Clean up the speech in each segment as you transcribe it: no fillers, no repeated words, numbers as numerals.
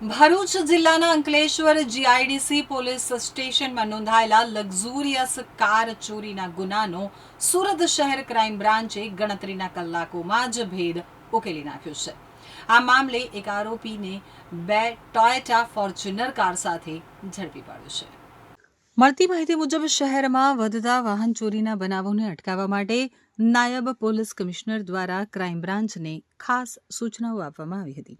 ભરૂચ જિલ્લાના Ankleshwar GIDC police સ્ટેશનમાં નોંધાયેલા લક્ઝુરિયસ કાર ચોરીના ગુનાનો સુરત શહેર ક્રાઇમ બ્રાન્ચે ગણતરીના કલાકોમાં જ ભેદ ઉકેલી નાખ્યો છે। આ મામલે એક આરોપીને 2 ટોયોટા ફોર્ચ્યુનર કાર સાથે ઝડપી પાડ્યો છે। મળતી માહિતી મુજબ શહેરમાં વધતા વાહન ચોરીના બનાવોને અટકાવવા માટે નાયબ પોલીસ કમિશનર દ્વારા ક્રાઇમ બ્રાન્ચને ખાસ સૂચનાઓ આપવામાં આવી હતી,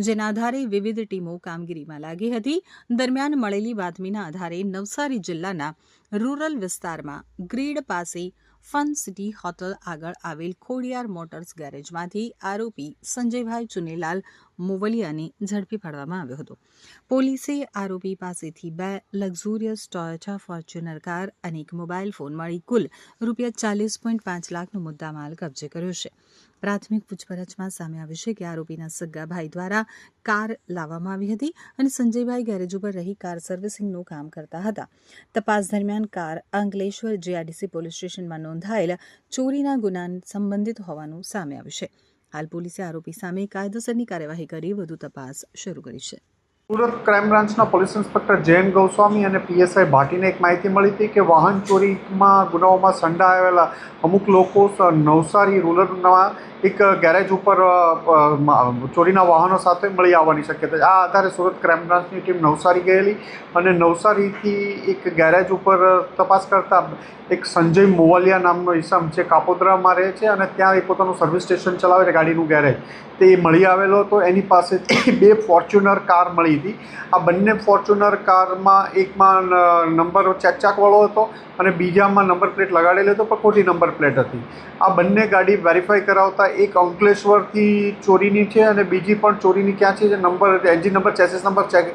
જેના આધારે વિવિધ ટીમો કામગીરીમાં લાગી હતી। દરમિયાન મળેલી બાતમીના આધારે નવસારી જિલ્લાના રૂરલ વિસ્તારમાં ગ્રીડ પાસે ફન સિટી હોટલ આગળ આવેલ ખોડિયાર મોટર્સ ગેરેજમાંથી આરોપી સંજયભાઈ ચુનીલાલ મોવલિયાને ઝડપી પાડવામાં આવ્યો હતો। પોલીસે આરોપી પાસેથી 2 લક્ઝુરિયસ ટોયોટા ફોર્ચ્યુનર કાર અને એક મોબાઈલ ફોન મળી કુલ ₹40.5 લાખનો મુદ્દામાલ કબજે કર્યો છે। પ્રાથમિક પૂછપરછમાં સામે આવ્યું છે કે આરોપીના સગા ભાઈ દ્વારા કાર લાવવામાં આવી હતી અને સંજયભાઈ ગેરેજ ઉપર રહી કાર સર્વિસિંગનું કામ કરતા હતા। તપાસ દરમિયાન કાર અંકલેશ્વર જીઆઈડીસી પોલીસ સ્ટેશનમાં નોંધાયેલ ચોરીના ગુના સંબંધિત હોવાનું સામે આવ્યું છે। હાલ પોલીસે આરોપી સામે કાયદેસરની કાર્યવાહી કરી વધુ તપાસ શરૂ કરી છે। સુરત ક્રાઇમ બ્રાન્ચના પોલીસ ઇન્સ્પેક્ટર જયંત ગોસ્વામી અને પીએસઆઈ ભાટીને એક માહિતી મળી હતી કે વાહન ચોરીમાં ગુનાઓમાં સંડાયેલા અમુક લોકો નવસારી રૂરલના એક ગેરેજ ઉપર ચોરીના વાહનો સાથે મળી આવવાની શક્યતા છે। આ આધારે સુરત ક્રાઇમ બ્રાન્ચની ટીમ નવસારી ગયેલી અને નવસારીથી એક ગેરેજ ઉપર તપાસ કરતા એક સંજય મોવલિયા નામનો ઈસમ જે કાપોદ્રામાં રહે છે અને ત્યાં એ પોતાનું સર્વિસ સ્ટેશન ચલાવે છે ગાડીનું ગેરેજ, તે મળી આવેલો હતો। એની પાસેથી 2 ફોર્ચ્યુનર કાર મળી હતી। આ બંને ફોર્ચ્યુનર કારમાં એકમાં નંબર ચેકચાકવાળો હતો અને બીજામાં નંબર પ્લેટ લગાડેલી હતો પણ ખોટી નંબર પ્લેટ હતી। આ બંને ગાડી વેરીફાઈ કરાવતા એક અંકલેશ્વરથી ચોરીની છે અને બીજી પણ ચોરીની ક્યાં છે જે number engine number chassis number check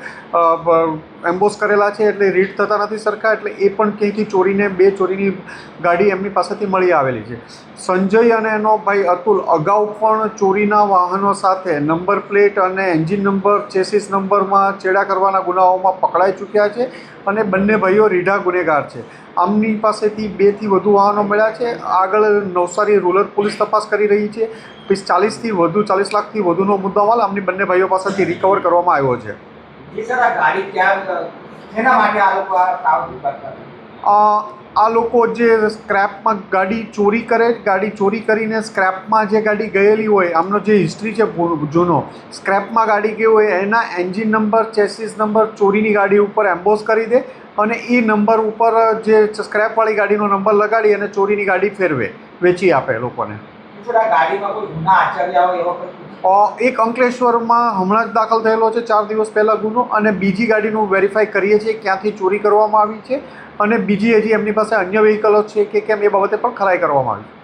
emboss કરેલા છે એટલે રીડ થતા નથી સરખા, એટલે એ પણ ક્યાંયથી ચોરીને 2 ચોરીની ગાડી એમની પાસેથી મળી આવેલી છે। સંજય અને એનો ભાઈ અતુલ અગાઉ પણ ચોરીના વાહનો સાથે નંબર પ્લેટ અને એન્જિન નંબર ચેસિસ નંબરમાં ચેડા કરવાના ગુનાઓમાં પકડાઈ ચૂક્યા છે અને બંને ભાઈઓ રીઢા ગુનેગાર છે। આમની પાસેથી 2 થી વધુ વાહનો મળ્યા છે। આગળ નવસારી રૂરલ પોલીસ તપાસ કરી રહી છે। 40 લાખથી વધુનો મુદ્દામાલ આમની બંને ભાઈઓ પાસેથી રિકવર કરવામાં આવ્યો છે। આ લોકો જે સ્ક્રેપમાં ગાડી ચોરી કરે, ગાડી ચોરી કરીને સ્ક્રેપમાં જે ગાડી ગયેલી હોય, આમનો જે હિસ્ટ્રી છે જૂનો, સ્ક્રેપમાં ગાડી ગઈ હોય એના એન્જિન નંબર ચેસિસ નંબર ચોરીની ગાડી ઉપર એમ્બોસ કરી દે અને એ નંબર ઉપર જે સ્ક્રેપવાળી ગાડીનો નંબર લગાડી અને ચોરીની ગાડી ફેરવે, વેચી આપે લોકોને। એક અંકલેશ્વરમાં હમણાં જ દાખલ થયેલો છે 4 દિવસ પહેલાં ગુનો, અને બીજી ગાડીનું વેરીફાઈ કરીએ છીએ ક્યાંથી ચોરી કરવામાં આવી છે અને બીજી હજી એમની પાસે અન્ય વ્હીકલો છે કે કેમ એ બાબતે પણ ખરાઈ કરવામાં આવી છે।